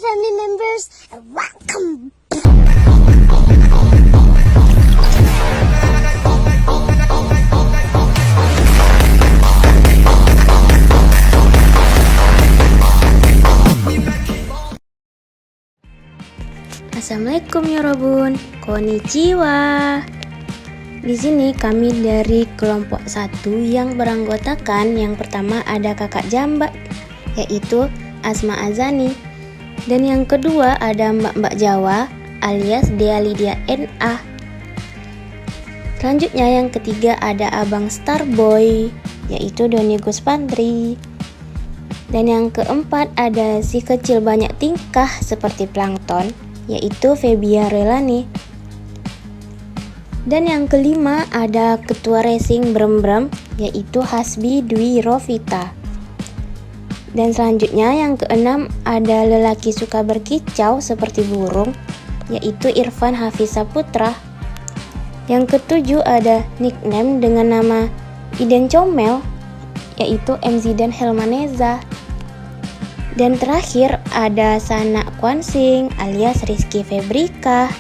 family members, and welcome. Assalamualaikum Yorobun, konnichiwa. Di sini kami dari kelompok 1 yang beranggotakan yang pertama ada kakak jambak yaitu Asma Azani, dan yang kedua ada mbak-mbak Jawa alias Dea Lydia NA. Selanjutnya yang ketiga ada abang Starboy yaitu Doni Guspandri. Dan yang keempat ada si kecil banyak tingkah seperti plankton yaitu Febia Relani. Dan yang kelima ada ketua racing Brem-Brem yaitu Hasbi Dwi Rovita. Dan selanjutnya yang keenam ada lelaki suka berkicau seperti burung yaitu Irfan Hafiz Saputra. Yang ketujuh ada nickname dengan nama Iden Comel yaitu MZidan Helmaneza. Dan terakhir ada Sana Kwansing alias Rizky Febrika.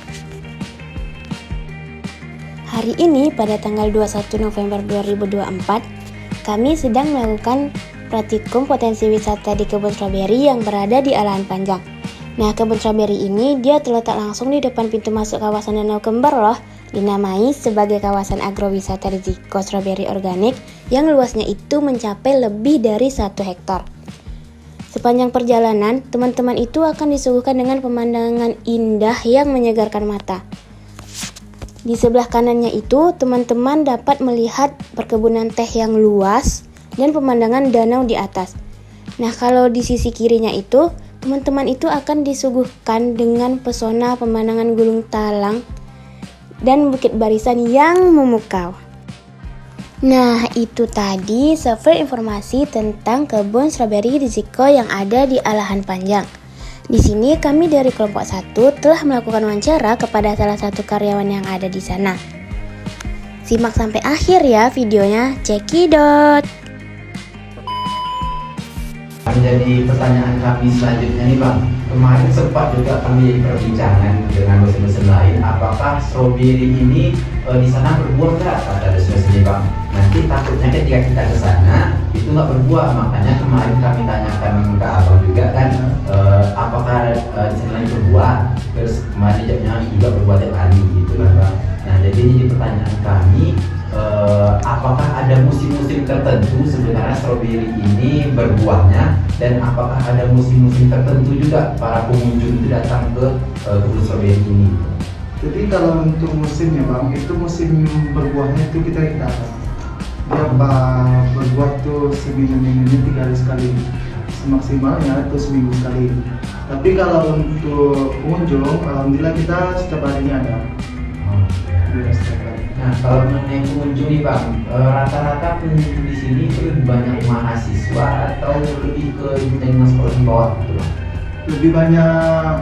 Hari ini pada tanggal 21 November 2024 kami sedang melakukan praktikum potensi wisata di kebun stroberi yang berada di Alahan Panjang. Nah, kebun stroberi ini dia terletak langsung di depan pintu masuk kawasan Danau Kembar loh, dinamai sebagai kawasan agrowisata risiko stroberi organik yang luasnya itu mencapai lebih dari 1 hektar. Sepanjang perjalanan, teman-teman itu akan disuguhkan dengan pemandangan indah yang menyegarkan mata. Di sebelah kanannya itu, teman-teman dapat melihat perkebunan teh yang luas dan pemandangan danau di atas. Nah, kalau di sisi kirinya itu, teman-teman itu akan disuguhkan dengan pesona pemandangan Gunung Talang dan Bukit Barisan yang memukau. Nah, itu tadi survei informasi tentang kebun stroberi risiko yang ada di Alahan Panjang. Di sini kami dari kelompok 1 telah melakukan wawancara kepada salah satu karyawan yang ada di sana. Simak sampai akhir ya videonya, cekidot. Menjadi pertanyaan kami selanjutnya nih Bang, kemarin sempat juga kami perbincangan dengan dosen-dosen lain, apakah stroberi ini di sana berbuah nggak, kata dosen-dosen ini Bang. Nanti takutnya ketika kita ke sana itu nggak berbuah, makanya kemarin kami tanyakan ke Abang juga kan, apakah di sana berbuah, terus kemarin jawabnya juga berbuah tiap hari gitu kan Bang. Nah, jadi ini pertanyaan kami, apakah ada musim-musim tertentu sebenarnya stroberi ini berbuahnya, dan apakah ada musim-musim tertentu juga para pengunjung itu datang ke kebun stroberi ini? Jadi kalau untuk musimnya Bang, itu musim berbuahnya itu kita tahu. Dia berbuah tuh seminggu-minggunya 3 hari sekali, semaksimalnya itu seminggu sekali. Tapi kalau untuk pengunjung, alhamdulillah kita setiap harinya ada. Setiap hari. Nah, kalau mengenai pengunjung nih Bang, rata-rata pengunjung di sini itu lebih banyak mahasiswa atau lebih ke jenjang sekolah di bawah gitu Bang? Lebih banyak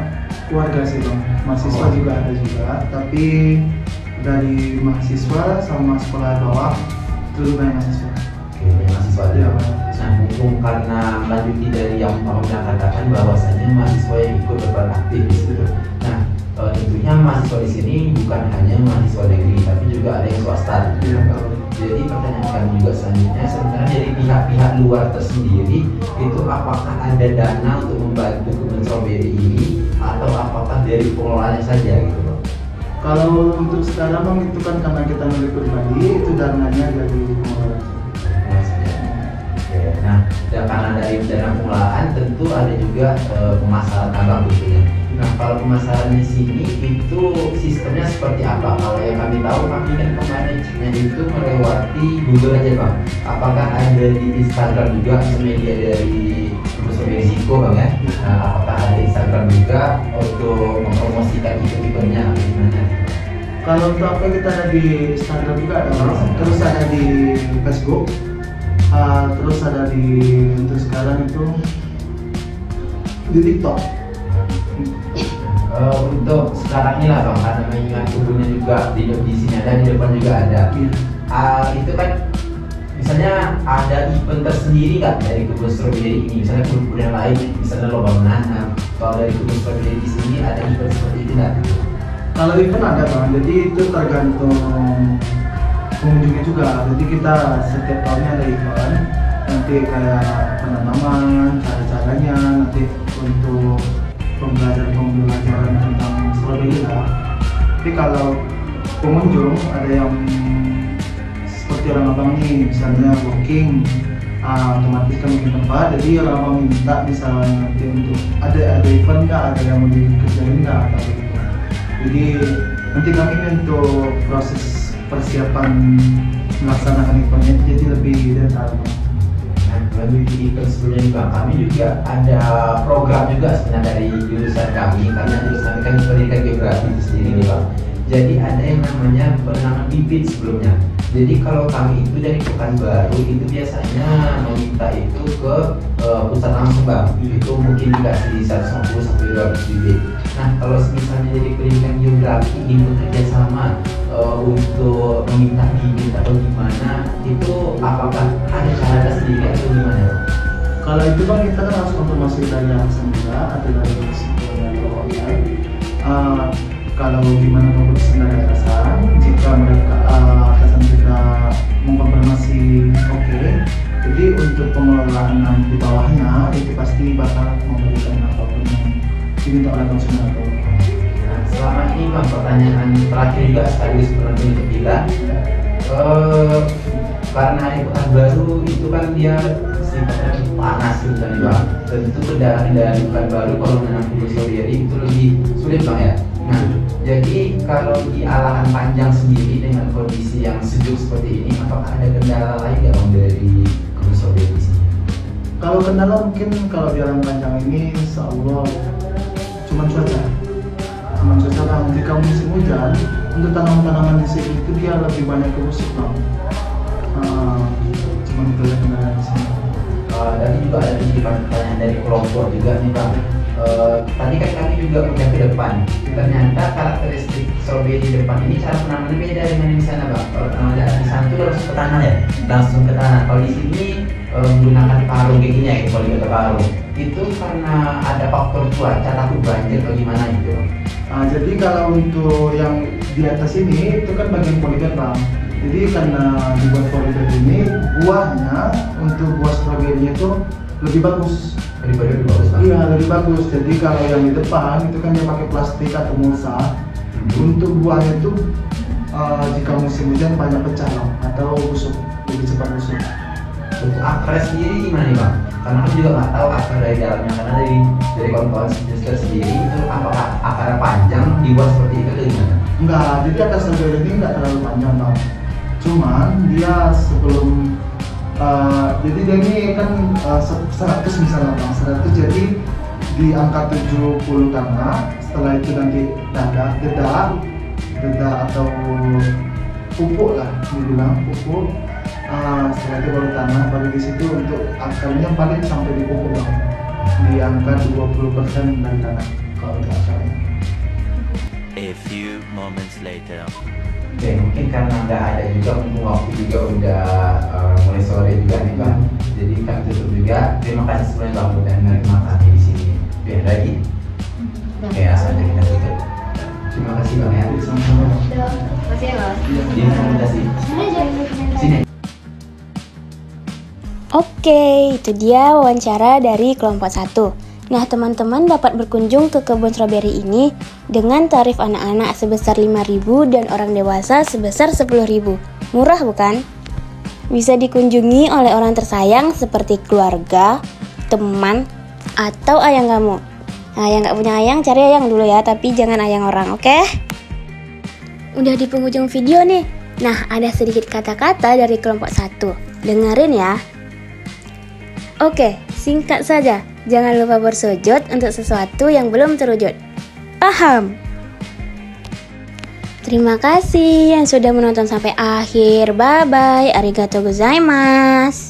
keluarga sih Bang, mahasiswa juga ada juga, tapi dari mahasiswa sama sekolah bawah itu lebih banyak mahasiswa. Oke, banyak mahasiswa Ya, Bang. Nah, mumpung karena melanjuti dari yang Bang bilang katakan bahwasanya mahasiswa yang ikut berperan aktif di situ. Nah, tentunya mahasiswa di sini bukan hanya mahasiswa negeri, tapi juga ada yang swasta. Ya, jadi pertanyaan kami juga selanjutnya, sebenarnya dari pihak-pihak luar tersendiri itu apakah ada dana untuk membantu kebun stroberi ini, atau apakah dari pengelolanya saja gitu Bang? kalau untuk sekarang Bang itu kan karena kita milik pribadi, itu dananya dari pengelola. Oke, nah, karena dari dana pengelolaan tentu ada juga pemasaran tambang tentunya. Nah, kalau pemasaran di sini itu sistemnya seperti apa? Kalau yang kami tahu, kami kan kemarin itu melewati Google aja Bang. Apakah ada di Instagram juga media dari risiko Bang ya? Nah, apakah ada Instagram juga untuk mempromosikan event-eventnya gimana? Kalau untuk apa kita ada di Instagram juga ada Bang. Terus ada di Facebook, terus ada di untuk sekarang itu di TikTok. Untuk sekarang ini lah Bang, karena mengingat kebunnya juga di sini ada, di depan juga ada. Itu kan misalnya ada event tersendiri nggak dari kebun stroberi ini, misalnya kebun yang lain, misalnya lomba menanam Kalau dari kebun strawberry di sini ada event seperti itu nggak? Kalau event ada bang, jadi itu tergantung pengunjungnya juga. Jadi kita setiap tahunnya ada event, nanti kayak penanaman, cara-caranya, nanti untuk pembelajaran tentang strawberry lah. Tapi kalau pengunjung ada yang seperti orang abang nih, misalnya walking, otomatis kan mungkin tempat, jadi orang abang minta misalnya nanti untuk ada event nggak, ada yang mau dikerjain nggak atau begitu. Jadi nanti kami untuk proses persiapan melaksanakan eventnya jadi lebih detail. Nah, lebih di event sebelumnya juga kami juga ada program juga sebenarnya dari jurusan kami, karena jurusan kami kan pendidikan geografi itu sendiri nih Pak. Jadi ada yang namanya penanaman bibit sebelumnya. Jadi kalau kami itu dari Pekanbaru itu biasanya meminta itu ke pusat langsung bang, itu mungkin dikasih 150 sampai 200 bibit. Nah kalau misalnya jadi pendidikan geografi ini bekerjasama untuk meminta bibit atau gimana, itu apakah ada cara sendiri atau gimana? Kalau itu bang kita kan harus konfirmasi dari langsung juga atau dari online. Kalau gimana keputusan dari atasan, jika mereka atasan kita mengkonfirmasi oke, jadi untuk pengelolaan di bawahnya itu pasti bakal memberikan apapun yang diminta oleh konsumen. Nah, selama ini bang, pertanyaan terakhir juga sekaligus penonton untuk kita, karena di Pekanbaru itu kan dia sifatnya panas gitu kan bang, tentu kendaraan dari Pekanbaru kalau menanam kebun strawberry itu lebih sulit bang ya. Nah, jadi kalau di Alahan Panjang sendiri dengan kondisi yang sejuk seperti ini, apakah ada kendala lain nggak bang dari kebun strawberry di sini? Kalau kendala mungkin kalau di Alahan Panjang ini, insya Allah cuma cuaca. Bang, jika musim hujan, untuk tanaman-tanaman di sini itu dia lebih banyak kebusuk bang. Cuma itu yang kendala di sini. Tadi juga ada titipan pertanyaan dari kelompok juga nih bang. Tadi kan kami juga udah ke depan, ternyata karakteristik strawberry di depan ini cara penanamannya beda dengan di sana bang. Kalau penanaman di sana itu langsung ke tanah ya, langsung ke tanah. Kalau di sini menggunakan karung kayak gini ya, kalau di kota karung itu karena ada faktor cuaca takut banjir atau gimana gitu bang? Jadi kalau untuk yang di atas ini itu kan bagian poligon bang. Jadi karena dibuat poligon ini, buahnya untuk buah stroberinya itu lebih bagus. Lebih bagus bang? Iya lebih bagus. Jadi kalau yang di depan itu kan dia pakai plastik atau mulsa. Untuk buahnya itu jika musim hujan banyak pecah bang, atau busuk, lebih cepat busuk. Untuk akarnya sendiri gimana nih bang? Karena aku juga nggak tahu akar dari dalamnya, karena dari kawan-kawan sendiri itu apakah akarnya panjang dibuat seperti itu atau gimana? Enggak, jadi atas strawberry ini enggak terlalu panjang bang. Cuman dia sebelum jadi dia ini kan 100 misalnya bang, 100 jadi di angka 70 tanah, setelah itu nanti dada atau pupuk lah dibilang pupuk. Setelah itu baru tanah, baru di situ untuk akarnya paling sampai di pupuk bang, di angka 20% dari tanah kalau di akarnya. A few moments later. Oke, mungkin karena nggak ada juga, mumpung waktu juga udah mulai sore juga nih bang. Jadi kami tutup juga. Terima kasih semuanya bang udah menerima kami di sini. Biar lagi. Oke, asalnya kita tutup. Terima kasih bang ya. Sama-sama. Masih ya bang? Di rekomendasi. Sini. Oke, itu dia wawancara dari kelompok 1. Nah, teman-teman dapat berkunjung ke kebun strawberry ini dengan tarif anak-anak sebesar 5.000 dan orang dewasa sebesar 10.000. Murah bukan? Bisa dikunjungi oleh orang tersayang seperti keluarga, teman, atau ayang kamu. Nah, yang nggak punya ayang, cari ayang dulu ya, tapi jangan ayang orang, oke? Udah di penghujung video nih. Nah, ada sedikit kata-kata dari kelompok 1. Dengerin ya. Oke, singkat saja. Jangan lupa bersujud untuk sesuatu yang belum terwujud. Paham? Terima kasih yang sudah menonton sampai akhir. Bye-bye. Arigatou gozaimasu.